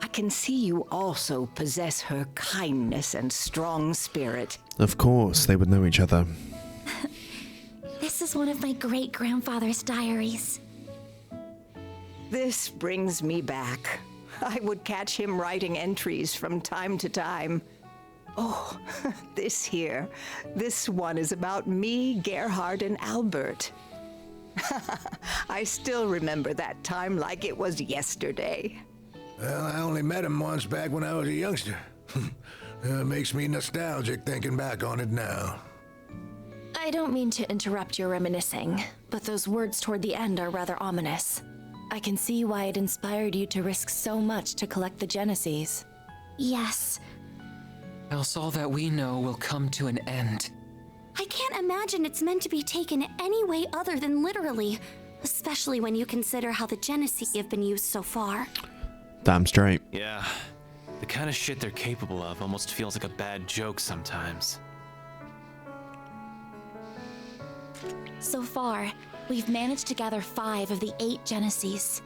M: I can see you also possess her kindness and strong spirit.
A: Of course, they would know each other.
F: This is one of my great-grandfather's diaries.
M: This brings me back. I would catch him writing entries from time to time. Oh, this here. This one is about me, Gerhard, and Albert. I still remember that time like it was yesterday.
N: Well, I only met him once back when I was a youngster. Makes me nostalgic thinking back on it now.
L: I don't mean to interrupt your reminiscing, but those words toward the end are rather ominous. I can see why it inspired you to risk so much to collect the Genesis.
F: Yes.
G: Else all that we know will come to an end.
F: I can't imagine it's meant to be taken any way other than literally, especially when you consider how the Genesis have been used so far.
A: Damn straight.
I: Yeah, the kind of shit they're capable of almost feels like a bad joke sometimes.
F: So far, we've managed to gather 5 of the 8 Genesis.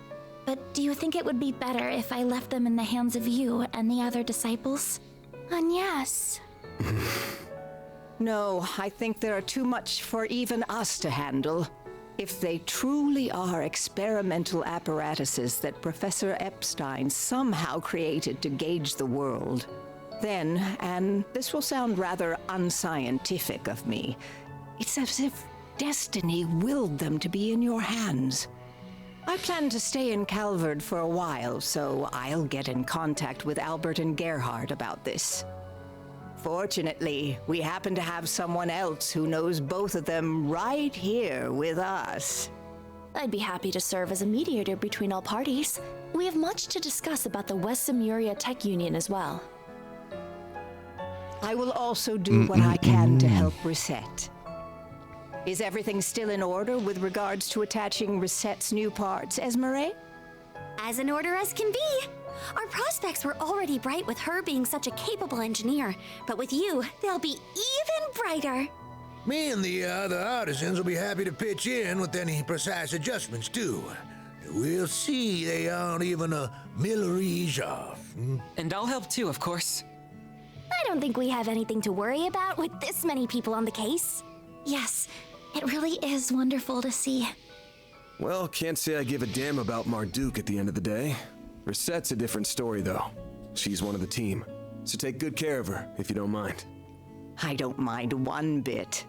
F: But do you think it would be better if I left them in the hands of you and the other disciples? Yes.
M: No, I think there are too much for even us to handle. If they truly are experimental apparatuses that Professor Epstein somehow created to gauge the world, then, and this will sound rather unscientific of me, it's as if destiny willed them to be in your hands. I plan to stay in Calvard for a while, so I'll get in contact with Albert and Gerhard about this. Fortunately, we happen to have someone else who knows both of them right here with us.
L: I'd be happy to serve as a mediator between all parties. We have much to discuss about the West Zemuria Tech Union as well.
M: I will also do what I can to help Reset. Is everything still in order with regards to attaching Reset's new parts, Esmeralda?
F: As in order as can be. Our prospects were already bright with her being such a capable engineer, but with you, they'll be even brighter.
N: Me and the other artisans will be happy to pitch in with any precise adjustments, too. We'll see they aren't even a millerige off.
G: And I'll help too, of course.
F: I don't think we have anything to worry about with this many people on the case. Yes, it really is wonderful to see.
B: Well, can't say I give a damn about Marduk at the end of the day. Reset's a different story, though. She's one of the team, so take good care of her, if you don't mind.
M: I don't mind one bit.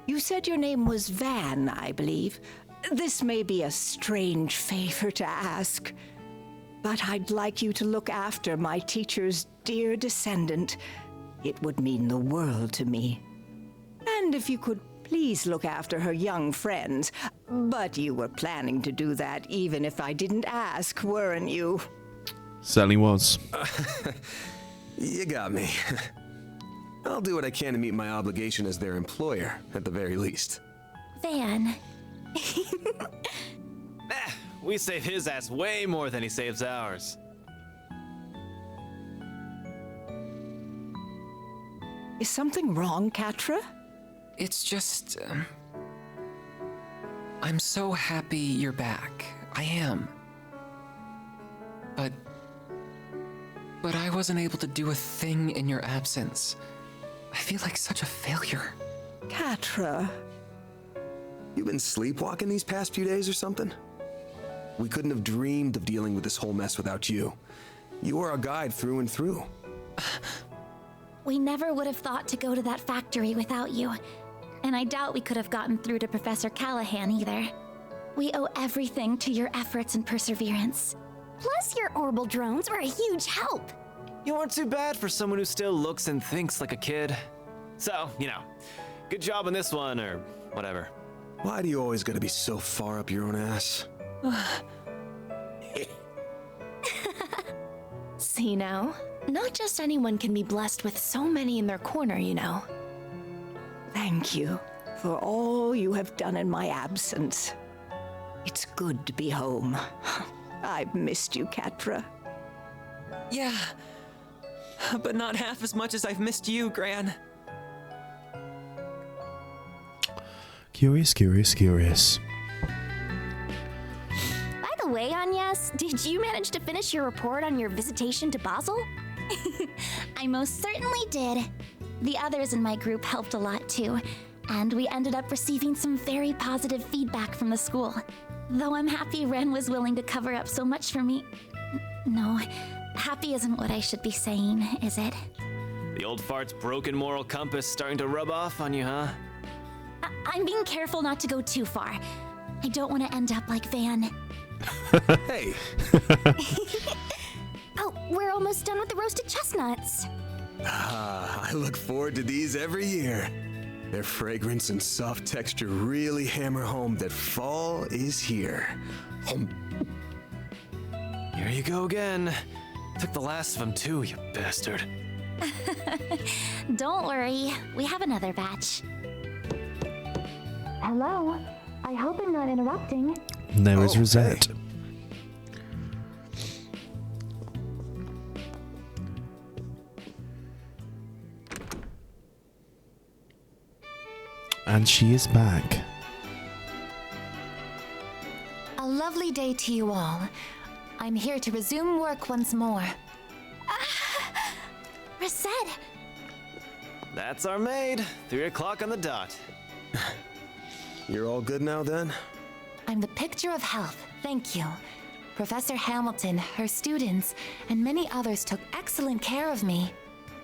M: You said your name was Van, I believe. This may be a strange favor to ask, but I'd like you to look after my teacher's dear descendant. It would mean the world to me. And if you could please look after her young friends. But you were planning to do that even if I didn't ask, weren't you?
A: Certainly was.
B: You got me. I'll do what I can to meet my obligation as their employer, at the very least.
F: Van.
I: We save his ass way more than he saves ours.
M: Is something wrong, Catra?
G: It's just... I'm so happy you're back. I am. But I wasn't able to do a thing in your absence. I feel like such a failure.
M: Catra.
B: You been sleepwalking these past few days or something? We couldn't have dreamed of dealing with this whole mess without you. You are our guide through and through.
F: We never would have thought to go to that factory without you. And I doubt we could have gotten through to Professor Callahan either. We owe everything to your efforts and perseverance.
C: Plus, your orbital drones were a huge help.
I: You aren't too bad for someone who still looks and thinks like a kid. So, good job on this one, or whatever.
B: Why do you always gotta be so far up your own ass?
L: See now? Not just anyone can be blessed with so many in their corner, you know.
M: Thank you for all you have done in my absence. It's good to be home. I've missed you, Catra.
G: Yeah, but not half as much as I've missed you, Gran.
A: Curious, curious, curious.
C: By the way, Agnes, did you manage to finish your report on your visitation to Basel?
F: I most certainly did. The others in my group helped a lot too, and we ended up receiving some very positive feedback from the school. Though I'm happy Ren was willing to cover up so much for me. No, happy isn't what I should be saying, is it?
I: The old fart's broken moral compass starting to rub off on you, huh?
F: I'm being careful not to go too far. I don't want to end up like Van.
B: Hey!
C: Oh, we're almost done with the roasted chestnuts.
B: I look forward to these every year. Their fragrance and soft texture really hammer home that fall is here.
I: Here you go again. Took the last of them too, you bastard.
F: Don't worry, we have another batch. Hello, I hope I'm not interrupting.
A: There is Rosette.
B: Hey.
A: And she is back.
L: A lovely day to you all. I'm here to resume work once more.
F: Rosette!
I: That's our maid. 3 o'clock on the dot.
B: You're all good now then?
L: I'm the picture of health, thank you. Professor Hamilton, her students, and many others took excellent care of me.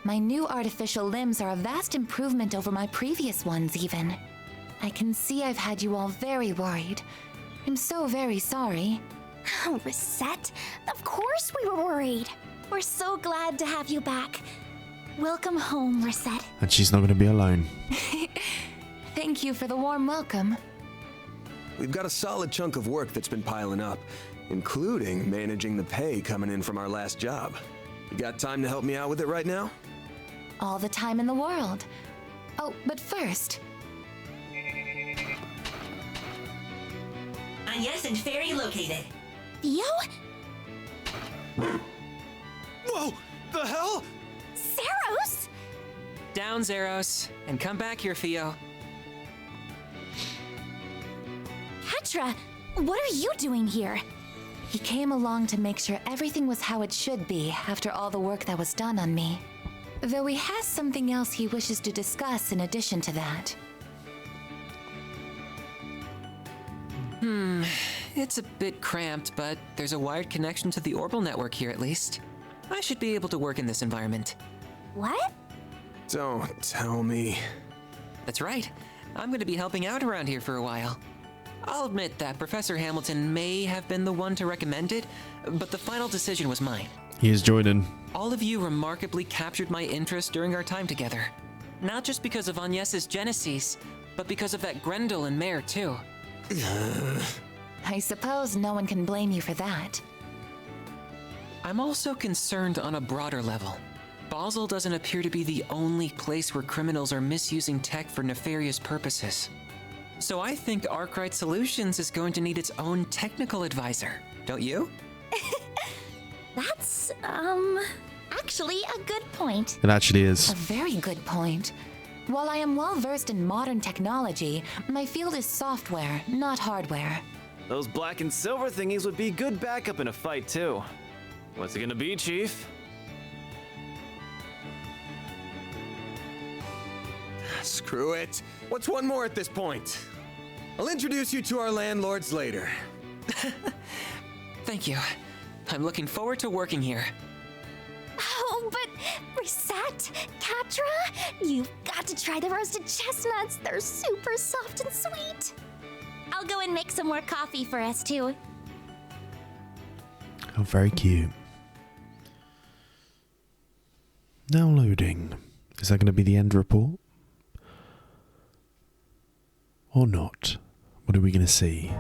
L: My new artificial limbs are a vast improvement over my previous ones, even. I can see I've had you all very worried. I'm so very sorry.
C: Oh, Rosette, of course we were worried.
F: We're so glad to have you back. Welcome home, Rosette.
A: And she's not going to be alone.
L: Thank you for the warm welcome.
B: We've got a solid chunk of work that's been piling up, including managing the pay coming in from our last job. You got time to help me out with it right now?
L: All the time in the world. Oh, but first...
D: Agnes and Ferry located.
F: Theo?
I: Whoa! The hell?
C: Zeros?
G: Down, Zeros, and come back here, Theo.
F: Petra, what are you doing here?
L: He came along to make sure everything was how it should be after all the work that was done on me. Though he has something else he wishes to discuss in addition to that.
G: It's a bit cramped, but there's a wired connection to the orbital network here at least. I should be able to work in this environment.
F: What?
B: Don't tell me.
G: That's right. I'm going to be helping out around here for a while. I'll admit that Professor Hamilton may have been the one to recommend it, but the final decision was mine.
A: He is joining.
G: All of you remarkably captured my interest during our time together. Not just because of Agnes's Genesis, but because of that Grendel and Mare, too.
L: I suppose no one can blame you for that.
G: I'm also concerned on a broader level. Basel doesn't appear to be the only place where criminals are misusing tech for nefarious purposes. So I think Arkhide Solutions is going to need its own technical advisor, don't you?
F: That's, actually a good point.
A: It actually is.
L: A very good point. While I am well versed in modern technology, my field is software, not hardware.
I: Those black and silver thingies would be good backup in a fight, too. What's it gonna be, Chief?
B: Screw it. What's one more at this point? I'll introduce you to our landlords later.
G: Thank you. I'm looking forward to working here.
F: Oh, but Reset, Catra, you've got to try the roasted chestnuts. They're super soft and sweet. I'll go and make some more coffee for us, too.
A: Oh, very cute. Now loading. Is that going to be the end report? Or not? What are we going to see?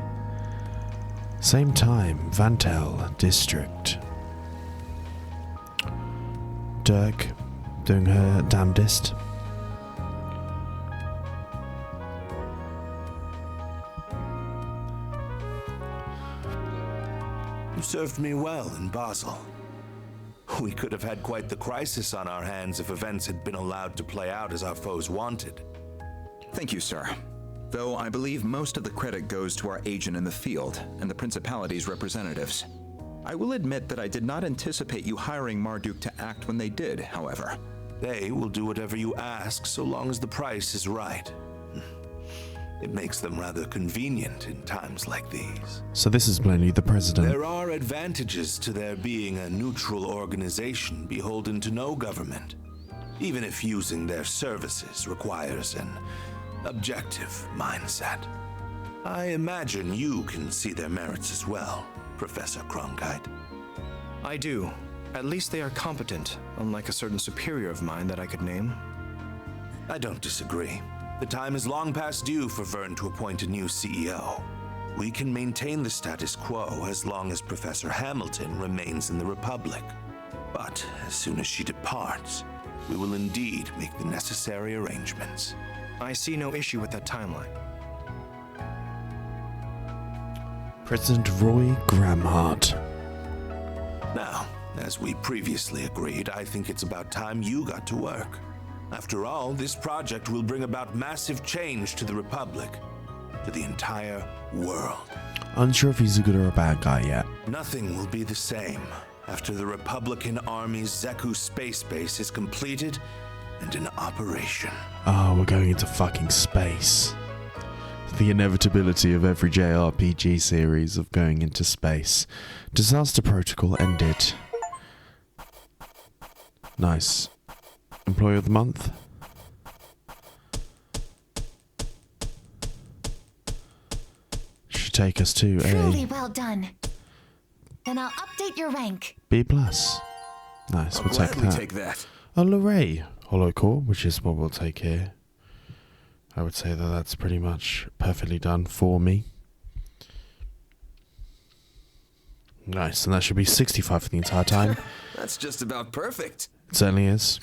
A: Same time, Vantel District. Dirk doing her damnedest.
Q: You served me well in Basel. We could have had quite the crisis on our hands if events had been allowed to play out as our foes wanted.
R: Thank you, sir. Though I believe most of the credit goes to our agent in the field and the Principality's representatives. I will admit that I did not anticipate you hiring Marduk to act when they did, however.
Q: They will do whatever you ask so long as the price is right. It makes them rather convenient in times like these.
A: So this is plainly the president.
Q: There are advantages to their being a neutral organization beholden to no government, even if using their services requires an objective mindset. I imagine you can see their merits as well, Professor Cronkite.
S: I do. At least they are competent, unlike a certain superior of mine that I could name.
Q: I don't disagree. The time is long past due for Vern to appoint a new CEO. We can maintain the status quo as long as Professor Hamilton remains in the Republic. But as soon as she departs, we will indeed make the necessary arrangements.
S: I see no issue with that timeline.
A: President Roy Gramhart.
Q: Now, as we previously agreed, I think it's about time you got to work. After all, this project will bring about massive change to the Republic, to the entire world.
A: Unsure if he's a good or a bad guy yet.
Q: Nothing will be the same after the Republican Army's Zeku space base is completed and in operation.
A: Oh, we're going into fucking space. The inevitability of every JRPG series of going into space. Disaster Protocol ended. Nice. Employee of the month. Should take us to
L: Truly
A: a
L: well done. Then I'll update your rank.
A: B+. Nice, we'll take that.
B: Take that.
A: A Luray Holocore, which is what we'll take here. I would say that that's pretty much perfectly done for me. Nice, and that should be 65 for the entire time.
B: That's just about perfect.
A: It certainly is.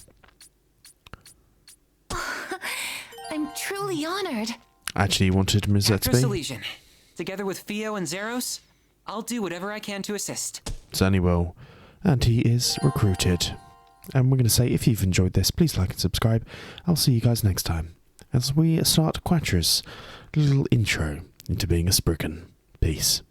L: I'm truly honored.
A: Actually, you wanted Ms.
G: Actress
A: Etsby?
G: Elysian. Together with Theo and Zeros, I'll do whatever I can to assist.
A: Certainly will. And he is recruited. And we're going to say, if you've enjoyed this, please like and subscribe. I'll see you guys next time as we start Quatra's little intro into being a Spriggan. Peace.